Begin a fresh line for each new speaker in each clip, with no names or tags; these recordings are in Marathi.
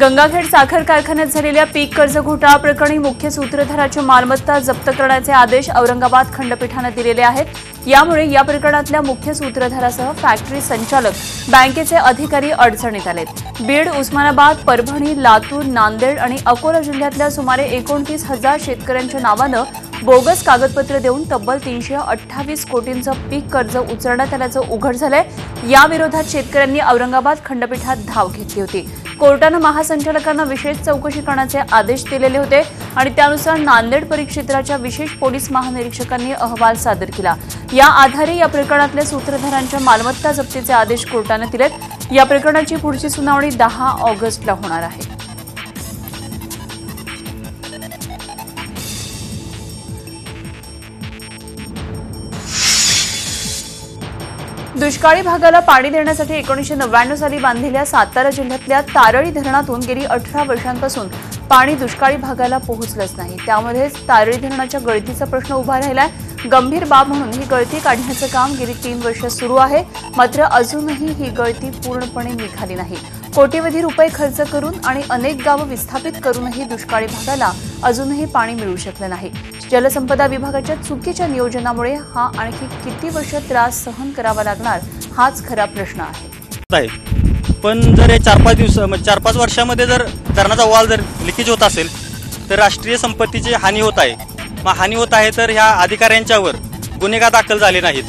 गंगाखेड साखर कारखान्यात झालेल्या पीक कर्ज घोटाळा प्रकरणी मुख्य सूत्रधाराची मालमत्ता जप्त करण्याचे आदेश औरंगाबाद खंडपीठाने दिलेले आहेत। यामुळे या प्रकरणातल्या मुख्य सूत्रधारासह फॅक्टरी संचालक, बँकेचे अधिकारी अडचणीत आलेत। बीड, उस्मानाबाद, परभणी, लातूर, नांदेड आणि अकोला जिल्ह्यातल्या सुमारे 29,000 शेतकऱ्यांच्या नावानं बोगस कागदपत्र देऊन तब्बल 328 कोटींचं पीक कर्ज उचलण्यात आल्याचं उघड झालंय। या विरोधात शेतकऱ्यांनी औरंगाबाद खंडपीठात धाव घेतली होती। कोर्टानं महासंचालकांना विशेष चौकशी करण्याचे आदेश दिलेले होते आणि त्यानुसार नांदेड परिक्षेत्राच्या विशेष पोलीस महानिरीक्षकांनी अहवाल सादर केला। या आधारे या प्रकरणातल्या सूत्रधारांच्या मालमत्ता जप्तीचे आदेश कोर्टाने दिलेत। या प्रकरणाची पुढची सुनावणी 10 ऑगस्टला होणार आहे। दुष्काळी भागाला पाणी देण्यासाठी 1999 साली बांधलेल्या सातारा जिल्ह्यातल्या तारळी धरणातून गेली 18 वर्षांपासून पाणी दुष्काळी भागाला पोहोचलंच नाही। त्यामध्येच तारळी धरणाच्या गळतीचा प्रश्न उभा राहिलाय। गंभीर बाब म्हणून ही गळती काढण्याचं काम गेली 3 वर्ष सुरू आहे, मात्र अजूनही ही गळती पूर्णपणे निघाली नाही। कोट्यवधी रुपये खर्च करून आणि अनेक गावं विस्थापित करूनही दुष्काळी भागाला अजूनही पाणी मिळू शकलं नाही। जलसंपदा विभागाच्या चुकीच्या नियोजनामुळे हा आणखी किती वर्ष त्रास सहन करावा लागणार हाच खरा प्रश्न आहे।
पण जर 4-5 वर्षामध्ये जर धरणाचा वॉल जर लिकेज होत असेल तर राष्ट्रीय संपत्तीची हानी होत आहे। मग हानी होत आहे तर ह्या अधिकाऱ्यांच्यावर गुन्हे का दाखल झाले नाहीत,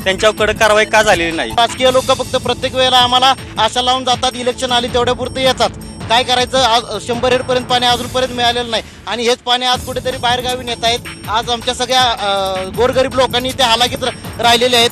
त्यांच्यावर कडक कारवाई का झालेली नाही।
राजकीय लोक फक्त प्रत्येक वेळेला आम्हाला आशा लावून जातात, इलेक्शन आली तेवढ्यापुरते येतात। काय करायचं, आज 100 हेडपर्यंत पाणी अजूनपर्यंत मिळालेलं नाही आणि हेच पाणी आज कुठेतरी बाहेरगावी नेत आहेत। आज आमच्या सगळ्या गोरगरीब लोकांनी ते हालाकीत राहिलेले आहेत।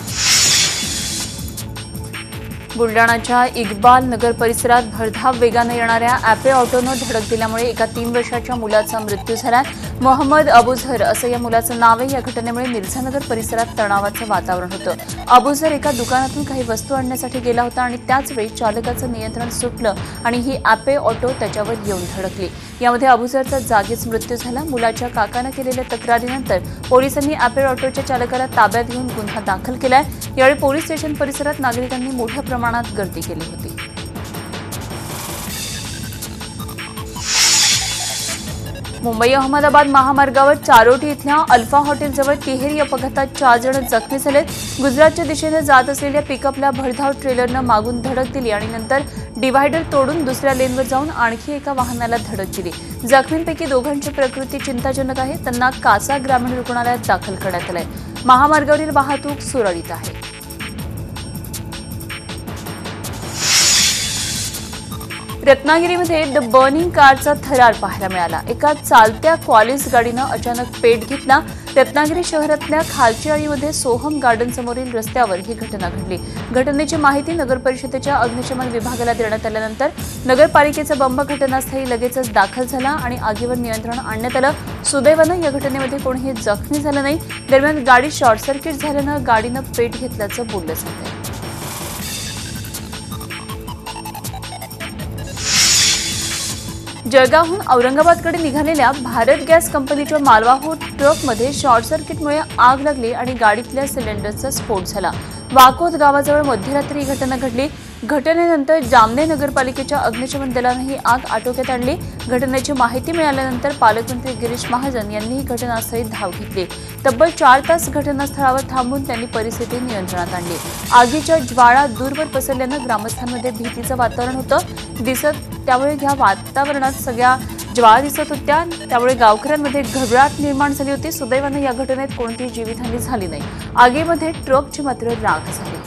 बुलडाणाच्या इक्बाल नगर परिसरात भरधाव वेगाने येणाऱ्या ॲपे ऑटोनं धडक दिल्यामुळे एका 3 वर्षाच्या मुलाचा मृत्यू झाला। मोहम्मद अबुझर असं या मुलाचं नाव आहे। या घटनेमुळे मिर्झानगर परिसरात तणावाचं वातावरण होतं। अबुझर एका दुकानातून काही वस्तू आणण्यासाठी गेला होता आणि त्याचवेळी चालकाचं नियंत्रण सुटलं आणि ही ॲपे ऑटो त्याच्यावर येऊन धडकली। यामध्ये अबुझरचा जागीच मृत्यू झाला। मुलाच्या काकानं केलेल्या तक्रारीनंतर पोलिसांनी ॲपे ऑटोच्या चालकाला ताब्यात घेऊन गुन्हा दाखल केलाय। यावेळी पोलीस स्टेशन परिसरात नागरिकांनी मोठ्या प्रमाणात गर्दी केली होती। मुंबई अहमदाबाद महामार्गावर चारोटी इथल्या अल्फा हॉटेलजवळ तिहेरी अपघातात 4 जण जखमी झालेत। गुजरातच्या दिशेने जात असलेल्या पिकअपला भरधाव ट्रेलरनं मागून धडक दिली आणि नंतर डिव्हायडर तोडून दुसऱ्या लेनवर जाऊन आणखी एका वाहनाला धडक दिली। जखमींपैकी दोघांची प्रकृती चिंताजनक आहे। त्यांना कासा ग्रामीण रुग्णालयात दाखल करण्यात आलंय। महामार्गावरील वाहतूक सुरळीत आहे। रत्नागिरीमध्ये द बर्निंग कारचा थरार पाहायला मिळाला। एका चालत्या क्वालिस गाडीनं अचानक पेट घेतला। रत्नागिरी शहरातल्या खालचीआळीमध्ये सोहम गार्डन समोरील रस्त्यावर ही घटना घडली। घटनेची माहिती नगर परिषदेच्या अग्निशमन विभागाला देण्यात आल्यानंतर नगरपालिकेचा बंब घटनास्थळी लगेचच दाखल झाला आणि आगीवर नियंत्रण आणण्यात आलं। सुदैवानं या घटनेमध्ये कोणीही जखमी झालं नाही। दरम्यान गाडी शॉर्ट सर्किट झाल्यानं गाडीनं पेट घेतल्याचं बोललं जातंय। जळगावहून औरंगाबादकडे निघालेल्या भारत गॅस कंपनीच्या मालवाहू ट्रकमध्ये शॉर्ट सर्किटमुळे आग लागली आणि गाडीतल्या सिलेंडरचा स्फोट झाला। वाकोद गावाजवळ मध्यरात्री ही घटना घडली। घटनेनंतर जामने नगरपालिकेच्या अग्निशमन दलानं ही आग आटोक्यात आणली। घटनेची माहिती मिळाल्यानंतर पालकमंत्री गिरीश महाजन यांनी ही घटनास्थळी धाव घेतली। तब्बल 4 तास घटनास्थळावर थांबून त्यांनी परिस्थिती नियंत्रणात आणली। आगीच्या ज्वाळा दूरवर पसरल्यानं ग्रामस्थांमध्ये भीतीचं वातावरण होतं त्यामुळे या वातावरणात सगळ्या ज्वाळा दिसत होत्या, त्यामुळे गावकऱ्यांमध्ये घबराट निर्माण झाली होती। सुदैवानं या घटनेत कोणतीही जीवितहानी झाली नाही। आगीमध्ये ट्रकची मात्र राख झाली।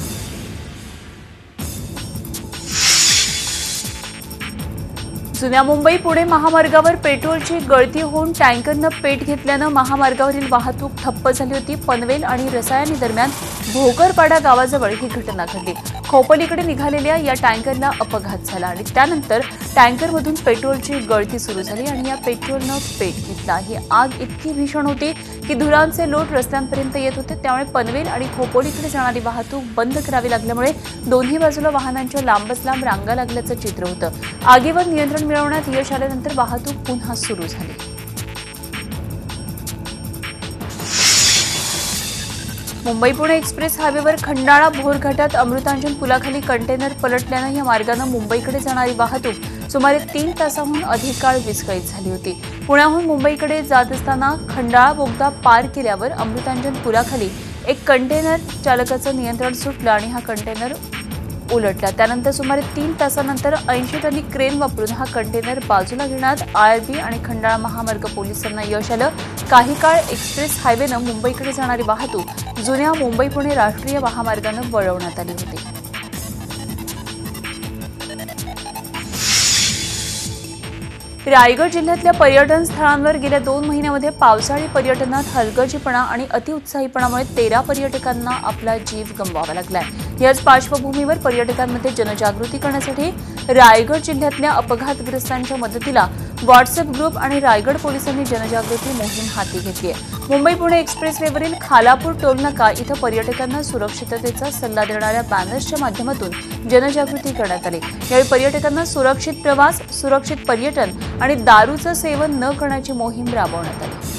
जुन्या मुंबई पुणे महामार्गावर पेट्रोलची गळती होऊन टँकरनं पेट घेतल्यानं महामार्गावरील वाहतूक ठप्प झाली होती। पनवेल आणि रसायनी दरम्यान भोकरपाडा गावाजवळ ही घटना घडली। खोपोलीकडे निघालेल्या या टँकरला अपघात झाला आणि त्यानंतर टँकरमधून पेट्रोलची गळती सुरू झाली आणि या पेट्रोलनं पेट घेतला। ही आग इतकी भीषण होती की धुरांचे लोट रस्त्यांपर्यंत येत होते। त्यामुळे पनवेल आणि खोपोलीकडे जाणारी वाहतूक बंद करावी लागल्यामुळे दोन्ही बाजूला वाहनांच्या लांबच लांब रांगा लागल्याचं चित्र होतं। आगीवर नियंत्रण मिळवण्यात यश आल्यानंतर वाहतूक पुन्हा सुरू झाली। मुंबई पुणे एक्सप्रेस हायवेवर खंडाळा भोर घाटात अमृतांजन पुलाखाली कंटेनर पलटल्यानं या मार्गाने मुंबईकडे जाणारी वाहतूक सुमारे 3 तासांहून अधिक काळ विस्कळीत झाली होती. पुण्याहून मुंबईकडे जात असताना खंडाळा बोगदा पार केल्यावर अमृतांजन पुलाखाली एक कंटेनर चालकाचं नियंत्रण सुटलं आणि हा कंटेनर उलटला. त्यानंतर सुमारे 3 तासानंतर 80 टनी क्रेन वापरून हा कंटेनर बाजूला घेण्यात आयआरबी आणि खंडाळा महामार्ग पोलिसांना यश आलं. काही काळ एक्सप्रेस हायवेनं मुंबईकडे जाणारी वाहतूक जुन्या मुंबई पुणे राष्ट्रीय महामार्गानं वळवण्यात आली होती. रायगड जिल्ह्यातल्या पर्यटन स्थळांवर गेल्या 2 महिन्यामध्ये पावसाळी पर्यटनात हलगर्जीपणा आणि अतिउत्साहीपणामुळे 13 पर्यटकांना आपला जीव गमवावा लागलाय. याच पार्श्वभूमीवर पर्यटकांमध्ये जनजागृती करण्यासाठी रायगड जिल्ह्यातल्या अपघातग्रस्तांच्या मदतीला व्हॉट्सअप ग्रुप आणि रायगड पोलिसांनी जनजागृती मोहीम हाती घेतली आहे. मुंबई पुणे एक्सप्रेसवेवरील खालापूर टोलनाका इथं पर्यटकांना सुरक्षिततेचा सल्ला देणाऱ्या बॅनर्सच्या माध्यमातून जनजागृती करण्यात आली. यावेळी पर्यटकांना सुरक्षित प्रवास, सुरक्षित पर्यटन आणि दारूचं सेवन न करण्याची मोहीम राबवण्यात आली.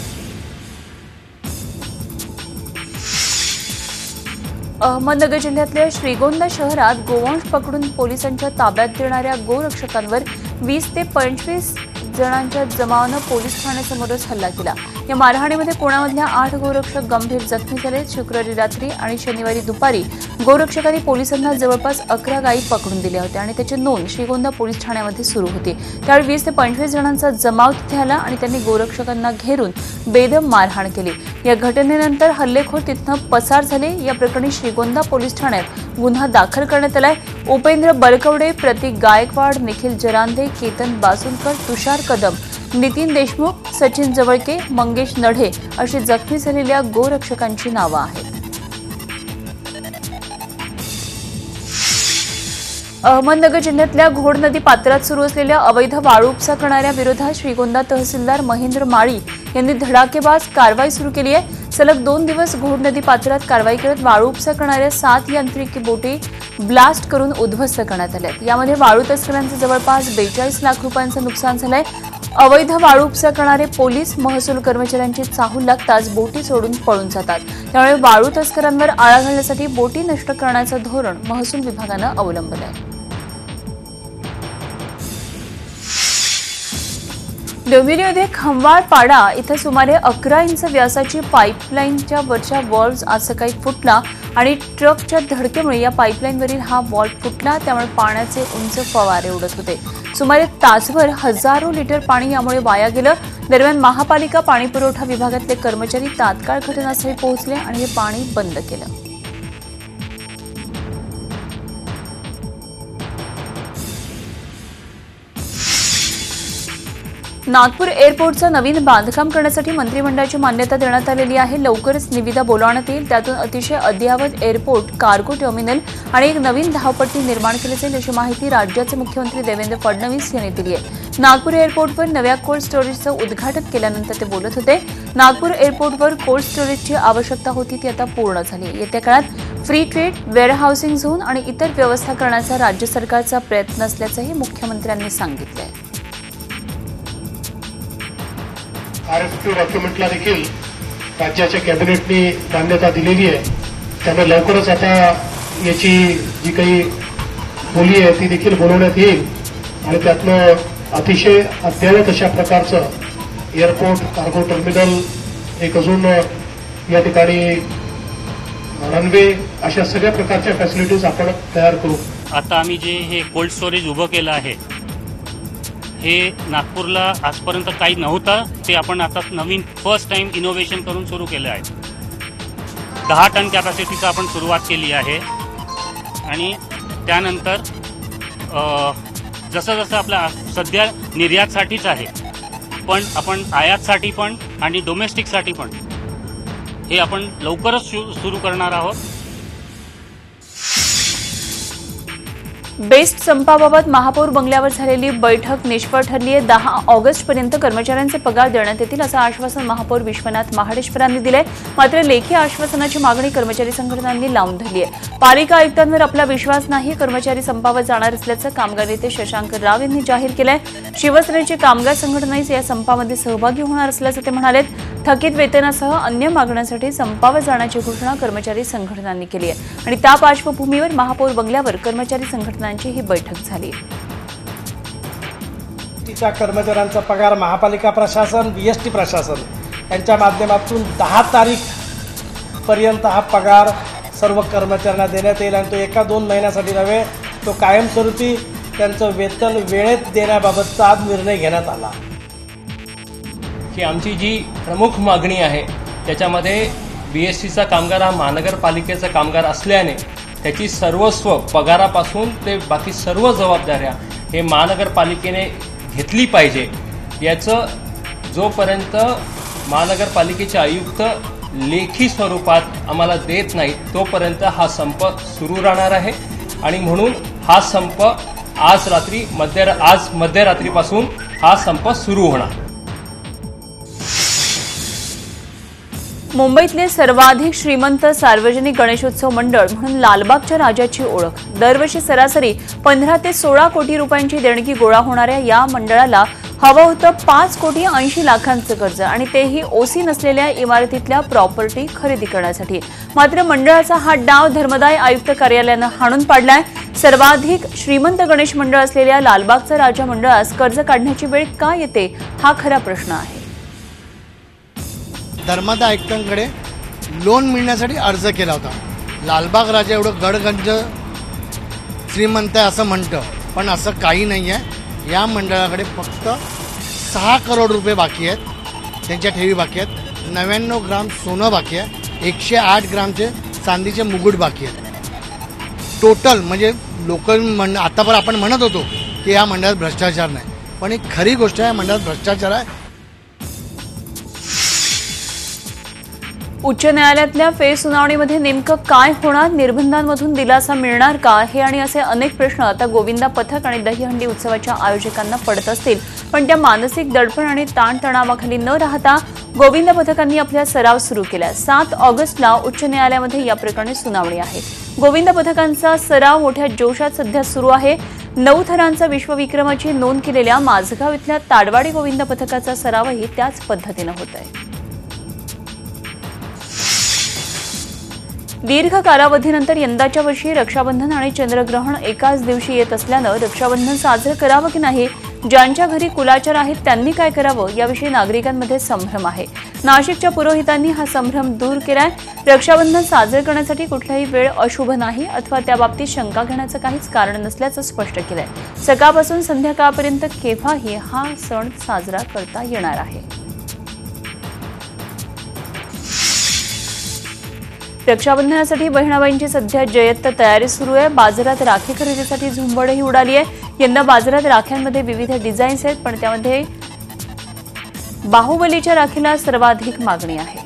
अहमदनगर जिल्ह्यातल्या श्रीगोंदा शहरात गोवंश पकडून पोलिसांच्या ताब्यात देणाऱ्या गोरक्षकांवर 20 ते 25 जणांच्या जमावानं पोलीस ठाण्यासमोरच हल्ला केला. या मारहाणीमध्ये पुण्यामधल्या 8 गोरक्षक गंभीर जखमी झाले. शुक्रवारी रात्री आणि शनिवारी दुपारी गोरक्षकांनी पोलिसांना जवळपास 11 गायी पकडून दिल्या होत्या आणि त्याची नोंद श्रीगोंदा पोलीस ठाण्यामध्ये सुरू होती. त्यावेळी 20 ते 25 जणांचा जमाव तिथे आला आणि त्यांनी गोरक्षकांना घेरून बेदम मारहाण केली. या घटनेनंतर हल्लेखोर तिथनं पसार झाले. या प्रकरणी श्रीगोंदा पोलीस ठाण्यात गुन्हा दाखल करण्यात आलाय. उपेंद्र बलकवडे, प्रतीक गायकवाड, निखिल जरांदे, केतन बासुलकर, तुषार कदम, नितीन देशमुख, सचिन जवळके, मंगेश नढे अशी जखमी झालेल्या गोरक्षकांची नावं आहेत. अहमदनगर जिल्ह्यातल्या घोड नदी पात्रात सुरू असलेल्या अवैध वाळू उपसा करणाऱ्या विरोधात श्रीगोंदा तहसीलदार महेंद्र माळी यांनी धडाकेबाज कारवाई सुरू केली आहे. सलग 2 दिवस घोड नदी पात्रात कारवाई करत वाळू उपसा करणाऱ्या 7 यांत्रिकी बोटी ब्लास्ट करून उद्ध्वस्त करण्यात आल्या. यामध्ये वाळू तस्करांचं जवळपास 42 लाख रुपयांचं नुकसान झालंय. अवैध वाळू उपसा करणारे पोलीस, महसूल कर्मचाऱ्यांची चाहूल लागताच बोटी सोडून पळून जातात. त्यामुळे वाळू तस्करांवर आळा घालण्यासाठी बोटी नष्ट करण्याचं धोरण महसूल विभागानं अवलंबलं आहे. डोंबिवलीमध्ये खंवाळ पाडा इथं सुमारे 11 इंच व्यासाची पाईपलाईनच्या वरच्या व्हॉल्व्ह आज सकाळी फुटला आणि ट्रकच्या धडकेमुळे या पाईपलाईनवरील हा व्हॉल्व्ह फुटला. त्यामुळे पाण्याचे उंच फवारे उडत होते. सुमारे तासभर हजारो लिटर पाणी यामुळे वाया गेलं. दरम्यान महापालिका पाणीपुरवठा विभागातले कर्मचारी तात्काळ घटनास्थळी पोहोचले आणि हे पाणी बंद केलं. नागपूर एअरपोर्टचं नवीन बांधकाम करण्यासाठी मंत्रिमंडळाची मान्यता देण्यात आलेली आहे. लवकरच निविदा बोलावण्यात येईल. त्यातून अतिशय अद्ययावत एअरपोर्ट, कार्गो टर्मिनल आणि एक नवीन धावपट्टी निर्माण केली जाईल अशी माहिती राज्याचे मुख्यमंत्री देवेंद्र फडणवीस यांनी दिली आहे. नागपूर एअरपोर्टवर नव्या कोल्ड स्टोरेजचं उद्घाटन केल्यानंतर ते बोलत होते. नागपूर एअरपोर्टवर कोल्ड स्टोरेजची आवश्यकता होती ती आता पूर्ण झाली. येत्या काळात फ्री ट्रेड, वेअरहाऊसिंग झोन आणि इतर व्यवस्था करण्याचा राज्य सरकारचा प्रयत्न असल्याचंही मुख्यमंत्र्यांनी सांगितलंय.
RFQ डॉक्युमेंटला देखील राज्याच्या कॅबिनेटने मान्यता दिलेली आहे. त्यामुळे लवकरच आता याची जी काही बोली आहे ती देखील बोलवण्यात येईल आणि त्यातनं अतिशय अद्ययावत अशा प्रकारचं एअरपोर्ट, कार्गो टर्मिनल, एक अजून या ठिकाणी रनवे, अशा सगळ्या प्रकारच्या फॅसिलिटीज आपण तयार करू.
आता आम्ही जे हे कोल्ड स्टोरेज उभं केलं आहे हे नागपूरला आजपर्यंत काही नव्हतं. ते आपण आता नवीन फर्स्ट टाइम इनोव्हेशन करून सुरू केलं आहे. 10 टन कॅपॅसिटीचं आपण सुरुवात केली आहे आणि त्यानंतर जसं जसं आपला सध्या निर्यातसाठीच आहे, पण आपण आयातसाठी पण आणि डोमेस्टिकसाठी पण हे आपण लवकरच सुरू करणार आहोत.
बेस्ट संपाबाबत महापौर बंगल्यावर झालेली बैठक निष्फळ ठरली आहे. 10 ऑगस्टपर्यंत कर्मचाऱ्यांचे पगार देण्यात येतील असं आश्वासन महापौर विश्वनाथ महाडेश्वरांनी दिलंय. मात्र लेखी आश्वासनाची मागणी कर्मचारी संघटनांनी लावून धरली आहे. पालिका आयुक्तांवर आपला विश्वास नाही, कर्मचारी संपावर जाणार असल्याचं कामगार नेते शशांक राव यांनी जाहीर केलंय. शिवसेनेची कामगार संघटनाही या संपामध्ये सहभागी होणार असल्याचं ते म्हणाले. थकीत वेतनासह अन्य मागण्यांसाठी संपावर जाण्याची घोषणा कर्मचारी संघटनांनी केली आहे आणि त्या पार्श्वभूमीवर महापौर बंगल्यावर कर्मचारी संघटनांची ही बैठक झाली.
BSTच्या कर्मचाऱ्यांचा पगार महापालिका प्रशासन, BST प्रशासन यांच्या माध्यमातून 10 तारीखपर्यंत हा पगार सर्व कर्मचाऱ्यांना देण्यात येईल आणि तो 1-2 महिन्यासाठी नव्हे, तो कायमस्वरूपी त्यांचं वेतन वेळेत देण्याबाबतचा आज निर्णय घेण्यात आला.
की आमची जी प्रमुख मागणी आहे त्याच्यामध्ये BSTचा कामगार हा महानगरपालिकेचा कामगार असल्याने त्याची सर्वस्व पगारापासून ते बाकी सर्व जबाबदाऱ्या हे महानगरपालिकेने घेतली पाहिजे. याचं जोपर्यंत महानगरपालिकेचे आयुक्त लेखी स्वरूपात आम्हाला देत नाहीत तोपर्यंत हा संप सुरू राहणार आहे आणि म्हणून हा संप आज मध्यरात्रीपासून हा संप सुरू होणार.
मुंबईतले सर्वाधिक श्रीमंत सार्वजनिक गणेशोत्सव मंडळ म्हणून लालबागच्या राजाची ओळख. दरवर्षी सरासरी 15 ते 16 कोटी रुपयांची देणगी गोळा होणाऱ्या या मंडळाला हवं होतं 5 कोटी 80 लाखांचं कर्ज आणि तेही ओसी नसलेल्या इमारतीतल्या प्रॉपर्टी खरेदी करण्यासाठी. मात्र मंडळाचा हा डाव धर्मदाय आयुक्त कार्यालयानं हाणून पाडलाय. सर्वाधिक श्रीमंत गणेश मंडळ असलेल्या लालबागचा राजा मंडळास कर्ज काढण्याची वेळ का येते हा खरा प्रश्न आहे.
धर्मादाय आयुक्तांकडे लोन मिळण्यासाठी अर्ज केला होता. लालबाग राजा एवढं गडगंज श्रीमंत आहे असं म्हणतं, पण असं काही नाही आहे. या मंडळाकडे फक्त 6 करोड रुपये बाकी आहेत, त्यांच्या ठेवी बाकी आहेत. 99 ग्राम सोनं बाकी आहे, 108 ग्रामचे चांदीचे मुकुट बाकी आहेत. टोटल म्हणजे लोकल आता पण आपण म्हणत होतो की या मंडळात भ्रष्टाचार नाही, पण एक खरी गोष्ट आहे, या मंडळात भ्रष्टाचार आहे.
उच्च न्यायालयातल्या फेरसुनावणीमध्ये नेमकं काय होणार, निर्बंधांमधून दिलासा मिळणार का, हे आणि असे अनेक प्रश्न आता गोविंदा पथक आणि दहीहंडी उत्सवाच्या आयोजकांना पडत असतील. पण त्या मानसिक दडपण आणि ताणतणावाखाली न राहता गोविंदा पथकांनी आपला सराव सुरू केला. 7 ऑगस्टला उच्च न्यायालयामध्ये या प्रकरणी सुनावणी आहे. गोविंदा पथकांचा सराव मोठ्या जोशात सध्या सुरू आहे. 9 थरांचा विश्वविक्रमाची नोंद केलेल्या माझगाव इथल्या ताडवाडी गोविंदा पथकाचा सरावही त्याच पद्धतीनं होत आहे. दीर्घ कालावधीनंतर यंदाच्या वर्षी रक्षाबंधन आणि चंद्रग्रहण एकाच दिवशी येत असल्यानं रक्षाबंधन साजरं करावं की नाही, ज्यांच्या घरी कुलाचार आहेत त्यांनी काय करावं याविषयी नागरिकांमध्ये संभ्रम आहे. नाशिकच्या पुरोहितांनी हा संभ्रम दूर केलाय. रक्षाबंधन साजरं करण्यासाठी कुठलाही वेळ अशुभ नाही अथवा त्याबाबतीत शंका घेण्याचं काहीच कारण नसल्याचं स्पष्ट केलंय. सकाळपासून संध्याकाळपर्यंत केव्हाही हा सण साजरा करता येणार आहे. रक्षाबंधनासाठी बहिणाबाईंची सध्या जयत्त तयारी सुरू आहे. बाजारात राखी खरेदीसाठी झुंबडही उडाली आहे. यंदा बाजारात राख्यांमध्ये विविध डिझाईन्स आहेत, पण त्यामध्ये बाहुबलीच्या राखीला सर्वाधिक मागणी आहे.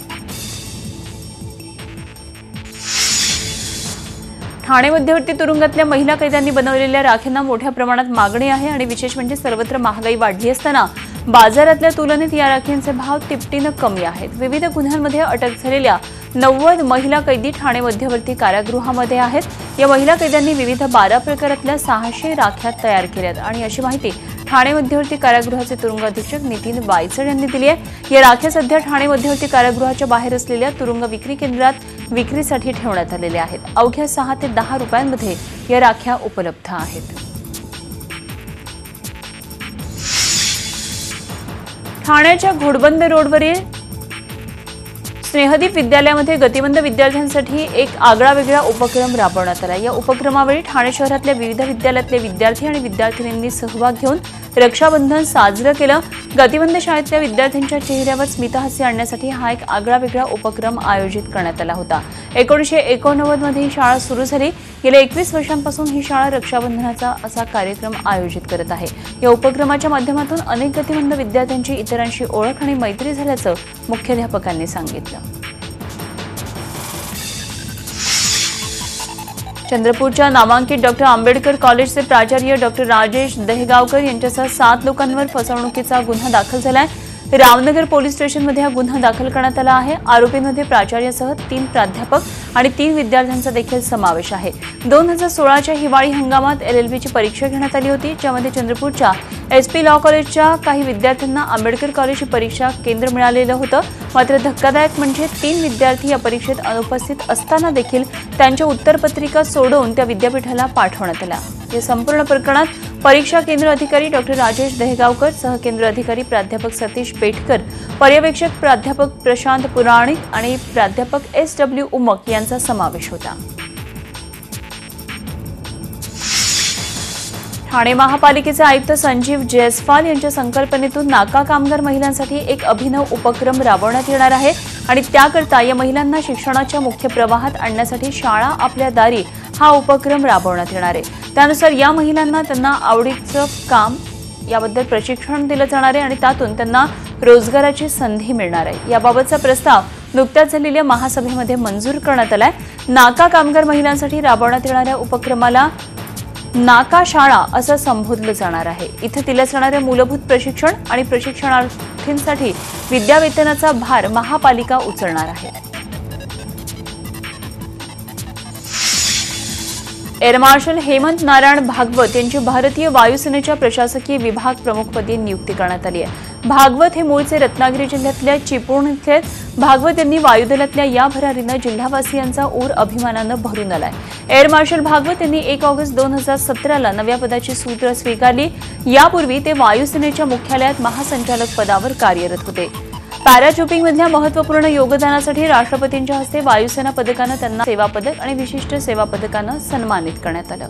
ठाणे मध्यवर्ती तुरुंगातल्या महिला कैद्यांनी बनवलेल्या राख्यांना मोठ्या प्रमाणात मागणी आहे आणि विशेष म्हणजे सर्वत्र महागाई वाढली असताना बाजारातल्या तुलनेत या राखींचे भाव तिपटीनं कमी आहेत. विविध गुन्ह्यांमध्ये अटक झालेल्या 90 महिला कैदी ठाणे मध्यवर्ती कारागृहामध्ये आहेत. या महिला कैद्यांनी विविध 12 प्रकारातल्या 600 राख्या तयार केल्यात आणि अशी माहिती ठाणे मध्यवर्ती कारागृहाचे तुरुंग अधीक्षक नितीन वायचड यांनी दिली आहे. या राख्या सध्या ठाणे मध्यवर्ती कारागृहाच्या बाहेर असलेल्या तुरुंग विक्री केंद्रात विक्रीसाठी ठेवण्यात आलेल्या आहेत. अवघ्या 6 ते 10 रुपयांमध्ये या राख्या उपलब्ध आहेत. ठाण्याच्या घोडबंद रोडवरील स्नेहदीप विद्यालयामध्ये गतिमंद विद्यार्थ्यांसाठी एक आगळावेगळा उपक्रम राबवण्यात आला. या उपक्रमावेळी ठाणे शहरातल्या विविध विद्यालयातले विद्यार्थी आणि विद्यार्थिनींनी सहभाग घेऊन रक्षाबंधन साजरं केलं. गतिमंद शाळेतल्या विद्यार्थ्यांच्या चेहऱ्यावर स्मितहास्य आणण्यासाठी हा एक आगळावेगळा उपक्रम आयोजित करण्यात आला होता. 1989 मध्ये ही शाळा सुरू झाली. गेल्या 21 वर्षांपासून ही शाळा रक्षाबंधनाचा असा कार्यक्रम आयोजित करत आहे. या उपक्रमाच्या माध्यमातून अनेक गतिमंद विद्यार्थ्यांची इतरांशी ओळख आणि मैत्री झाल्याचं मुख्याध्यापकांनी सांगितलं. चंद्रपूरच्या नामांकित डॉक्टर आंबेडकर कॉलेजचे प्राचार्य डॉक्टर राजेश दहेगावकर यांच्यासह 7 लोकांवर फसवणुकीचा गुन्हा दाखल झालाय. रामनगर पोलीस स्टेशनमध्ये हा गुन्हा दाखल करण्यात आला आहे. आरोपींमध्ये प्राचार्यासह 3 प्राध्यापक आणि 3 विद्यार्थ्यांचा देखील समावेश आहे. 2016च्या हिवाळी हंगामात LLBची परीक्षा घेण्यात आली होती, ज्यामध्ये चंद्रपूरच्या SP लॉ कॉलेजच्या काही विद्यार्थ्यांना आंबेडकर कॉलेजची परीक्षा केंद्र मिळालेलं होतं. मात्र धक्कादायक म्हणजे 3 विद्यार्थी या परीक्षेत अनुपस्थित असताना देखील त्यांच्या उत्तरपत्रिका सोडवून त्या विद्यापीठाला पाठवण्यात आल्या. या संपूर्ण प्रकरणात परीक्षा केंद्र अधिकारी डॉक्टर राजेश दहेगावकर, सहकेंद्र अधिकारी प्राध्यापक सतीश पेठकर, पर्यवेक्षक प्राध्यापक प्रशांत पुराणिक आणि प्राध्यापक SW उमक यांचा समावेश होता. ठाणे महापालिकेचे आयुक्त संजीव जयस्वाल यांच्या संकल्पनेतून नाका कामगार महिलांसाठी एक अभिनव उपक्रम राबवण्यात येणार आहे आणि त्याकरता या महिलांना शिक्षणाच्या मुख्य प्रवाहात आणण्यासाठी शाळा आपल्या दारी हा उपक्रम राबवण्यात येणार आहे. त्यानुसार या महिलांना त्यांना आवडीचं काम याबद्दल प्रशिक्षण दिलं जाणार आहे आणि त्यातून त्यांना रोजगाराची संधी मिळणार आहे. याबाबतचा प्रस्ताव नुकत्याच झालेल्या महासभेमध्ये मंजूर करण्यात आलाय. नाका कामगार महिलांसाठी राबवण्यात येणाऱ्या उपक्रमाला नाका शाळा असं संबोधलं जाणार आहे. इथे दिल्या जाणाऱ्या मूलभूत प्रशिक्षण आणि प्रशिक्षणार्थींसाठी विद्यावेतनाचा भार महापालिका उचलणार आहे. एअर मार्शल हेमंत नारायण भागवत यांची भारतीय वायुसेनेच्या प्रशासकीय विभाग प्रमुखपदी नियुक्ती करण्यात आली आहे. भागवत हे मूळचे रत्नागिरी जिल्ह्यातल्या चिपळूण इथले आहेत. भागवत यांनी वायुदलातल्या या भरारीनं जिल्हावासियांचा ऊर अभिमानानं भरून आलाय. एअर मार्शल भागवत यांनी 1 ऑगस्ट 2017ला नव्या पदाची सूत्र स्वीकारली. यापूर्वी ते वायुसेनेच्या मुख्यालयात महासंचालक पदावर कार्यरत होते. पॅराट्रुपिंगमधल्या महत्त्वपूर्ण योगदानासाठी राष्ट्रपतींच्या हस्ते वायुसेना पदकानं त्यांना सेवा पदक आणि विशिष्ट सेवा पदकानं सन्मानित करण्यात आलं.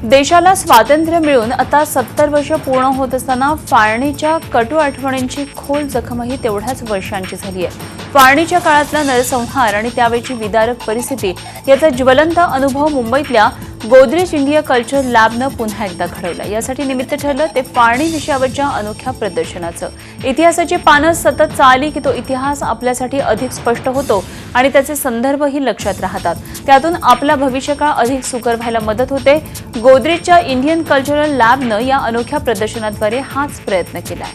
देशाला स्वातंत्र्य मिळून आता 70 वर्ष पूर्ण होत असताना फाळणीच्या कटू आठवणींची खोल जखमही तेवढ्याच वर्षांची झाली आहे. फाळणीच्या काळातला नरसंहार आणि त्यावेळची विदारक परिस्थिती याचा ज्वलंत अनुभव मुंबईतल्या गोदरेज इंडिया कल्चर लॅबनं पुन्हा एकदा घडवला. यासाठी निमित्त ठरलं ते फाळणी विषयावरच्या अनोख्या प्रदर्शनाचं. इतिहासाची पानं सतत चालली की तो इतिहास आपल्यासाठी अधिक स्पष्ट होतो आणि त्याचे संदर्भही लक्षात राहतात. त्यातून आपला भविष्यकाळ अधिक सुकर व्हायला मदत होते. गोदरेजच्या इंडियन कल्चरल लॅबनं या अनोख्या प्रदर्शनाद्वारे हाच प्रयत्न केलाय.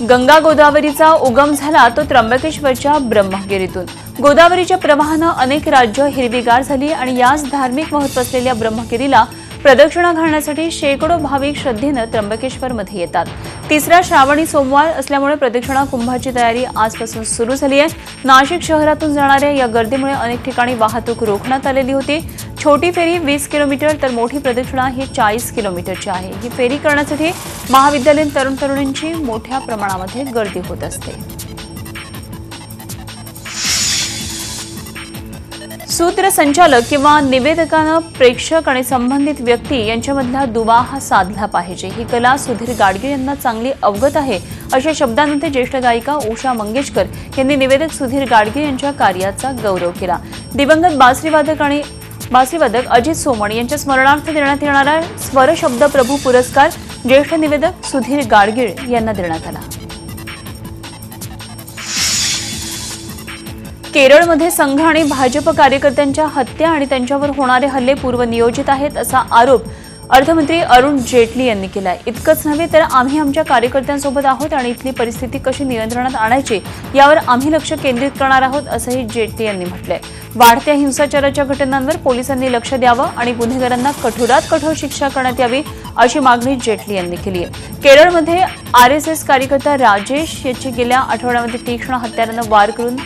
गंगा गोदावरीचा उगम झाला तो त्र्यंबकेश्वरच्या ब्रह्मगिरीतून. गोदावरीच्या प्रवाहानं अनेक राज्य हिरवीगार झाली आणि याच धार्मिक महत्त्व असलेल्या ब्रह्मगिरीला प्रदक्षिणा घालण्यासाठी शेकडो भाविक श्रद्धेनं त्र्यंबकेश्वरमध्ये येतात. तिसरा श्रावणी सोमवार असल्यामुळे प्रदक्षिणा कुंभाची तयारी आजपासून सुरू झाली आहे. नाशिक शहरातून जाणाऱ्या या गर्दीमुळे अनेक ठिकाणी वाहतूक रोखण्यात आलेली होती. छोटी फेरी 20 किलोमीटर तर मोठी प्रदक्षिणा ही 40 किलोमीटरची आहे. ही फेरी करण्यासाठी महाविद्यालयीन तरुण तरुणींची मोठ्या प्रमाणामध्ये गर्दी होत असते. सूत्रसंचालक किंवा निवेदकानं प्रेक्षक आणि संबंधित व्यक्ती यांच्यामधला दुवा हा साधला पाहिजे. ही कला सुधीर गाडगीळ यांना चांगली अवगत आहे अशा शब्दांमध्ये ज्येष्ठ गायिका उषा मंगेशकर यांनी निवेदक सुधीर गाडगीळ यांच्या कार्याचा गौरव केला. दिवंगत बासरीवादक अजित सोमण यांच्या स्मरणार्थ देण्यात येणारा स्वरशब्द प्रभू पुरस्कार ज्येष्ठ निवेदक सुधीर गाडगीळ यांना देण्यात आला. केरळमध्ये संघ आणि भाजप कार्यकर्त्यांच्या हत्या आणि त्यांच्यावर होणारे हल्ले पूर्वनियोजित आहेत असा आरोप अर्थमंत्री अरुण जेटली यांनी केलाय. इतकंच नव्हे तर आम्ही आमच्या कार्यकर्त्यांसोबत आहोत आणि इथली परिस्थिती कशी नियंत्रणात आणायची यावर आम्ही लक्ष केंद्रित करणार आहोत असंही जेटली यांनी म्हटलंय. वाढत्या हिंसाचाराच्या घटनांवर पोलिसांनी लक्ष द्यावं आणि गुन्हेगारांना कठोरात कठोर शिक्षा करण्यात यावी अशी मागणी जेटली यांनी केली आहे. केरळमध्ये RSS कार्यकर्ता राजेश याची गेल्या आठवड्यामध्ये तीक्ष्ण हत्यारानं वार करून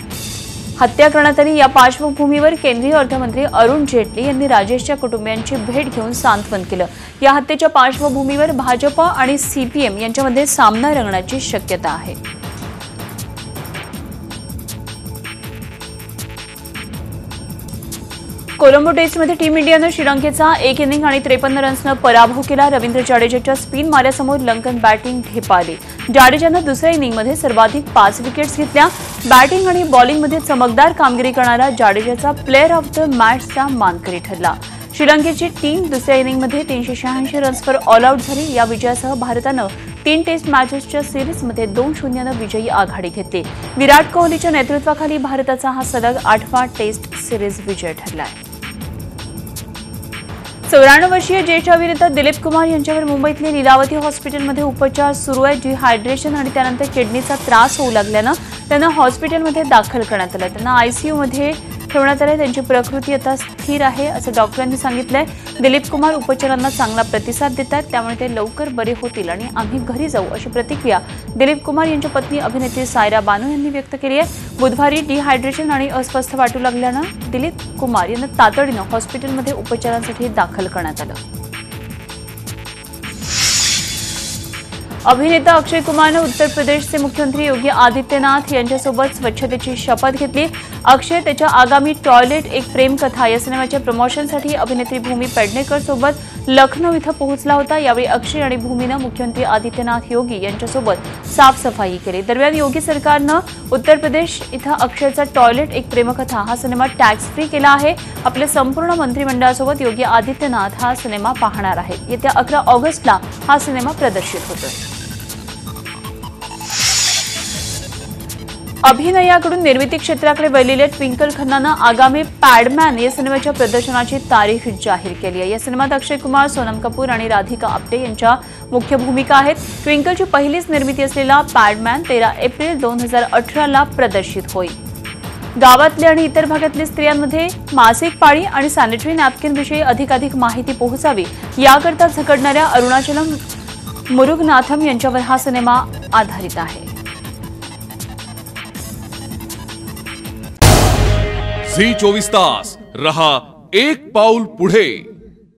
हत्या करण्यात आली. या पार्श्वभूमीवर केंद्रीय अर्थमंत्री अरुण जेटली यांनी राजेशच्या कुटुंबियांची भेट घेऊन सांत्वन केलं. या हत्येच्या पार्श्वभूमीवर भाजप आणि CPM यांच्यामध्ये सामना रंगण्याची शक्यता आहे. कोलंबो टेस्टमध्ये टीम इंडियानं श्रीलंकेचा 1 इनिंग आणि 53 रन्सनं पराभव केला. रवींद्र जाडेजाच्या स्पिन माऱ्यासमोर लंकन बॅटिंग ढेपाळली. जाडेजानं दुसऱ्या इनिंगमध्ये सर्वाधिक 5 विकेट्स घेतल्या. बॅटिंग आणि बॉलिंगमध्ये चमकदार कामगिरी करणारा जाडेजाचा प्लेअर ऑफ द मॅचचा मानकरी ठरला. श्रीलंकेची टीम दुसऱ्या इनिंगमध्ये 386 रन्सवर ऑल आऊट झाली. या विजयासह भारतानं 3 टेस्ट मॅचेसच्या सिरीजमध्ये 2-0नं विजयी आघाडी घेतली. विराट कोहलीच्या नेतृत्वाखाली भारताचा हा सलग 8वा टेस्ट सिरीज विजय ठरलाय. 94 वर्षीय ज्येष्ठ अभिनेता दिलीप कुमार यांच्यावर मुंबईतल्या लीलावती हॉस्पिटलमध्ये उपचार सुरू आहेत. डिहायड्रेशन आणि त्यानंतर किडनीचा त्रास होऊ लागल्यानं त्यांना हॉस्पिटलमध्ये दाखल करण्यात आलं. त्यांना ICUमध्ये ठेवण्यात आले. त्यांची प्रकृती आता स्थिर आहे असं डॉक्टरांनी सांगितलंय. दिलीप कुमार उपचारांना चांगला प्रतिसाद देतात, त्यामुळे ते लवकर बरे होतील आणि आम्ही घरी जाऊ अशी प्रतिक्रिया दिलीप कुमार यांच्या पत्नी अभिनेत्री सायरा बानू यांनी व्यक्त केली आहे. बुधवारी डिहायड्रेशन आणि अस्वस्थ वाटू लागल्यानं दिलीप कुमार यांना तातडीनं हॉस्पिटलमध्ये उपचारांसाठी दाखल करण्यात आलं. अभिनेता अक्षय कुमारने उत्तर प्रदेशचे मुख्यमंत्री योगी आदित्यनाथ यांच्यासोबत स्वच्छतेची शपथ घेतली. अक्षय त्याच्या आगामी टॉयलेट एक प्रेमकथा या सिनेमाच्या प्रमोशनसाठी अभिनेत्री भूमी पेडणेकर सोबत लखनौ इथं पोहोचला होता. यावेळी अक्षय आणि भूमीनं मुख्यमंत्री आदित्यनाथ योगी यांच्यासोबत साफसफाई केली. दरम्यान योगी सरकारनं उत्तर प्रदेश इथं अक्षयचा टॉयलेट एक प्रेमकथा हा सिनेमा टॅक्स फ्री केला आहे. आपल्या संपूर्ण मंत्रिमंडळासोबत योगी आदित्यनाथ हा सिनेमा पाहणार आहेत. येत्या 11 ऑगस्टला हा सिनेमा प्रदर्शित होतोय. अभिनयाकडून निर्मिती क्षेत्राकडे वळलेल्या ट्विंकल खन्नानं आगामी पॅडमॅन या सिनेमाच्या प्रदर्शनाची तारीख जाहीर केली आहे. या सिनेमात अक्षय कुमार, सोनम कपूर आणि राधिका आप्टे यांच्या मुख्य भूमिका आहेत. ट्विंकलची पहिलीच निर्मिती असलेला पॅडमॅन 13 एप्रिल 2018ला प्रदर्शित होईल. गावातल्या आणि इतर भागातल्या स्त्रियांमध्ये मासिक पाळी आणि सॅनिटरी नॅपकिनविषयी अधिकाधिक माहिती पोहोचावी याकरता झगडणाऱ्या अरुणाचलम मुरुगनाथम यांच्यावर हा सिनेमा आधारित आहे.
झी 24 तास रहा एक पाऊल पुढे.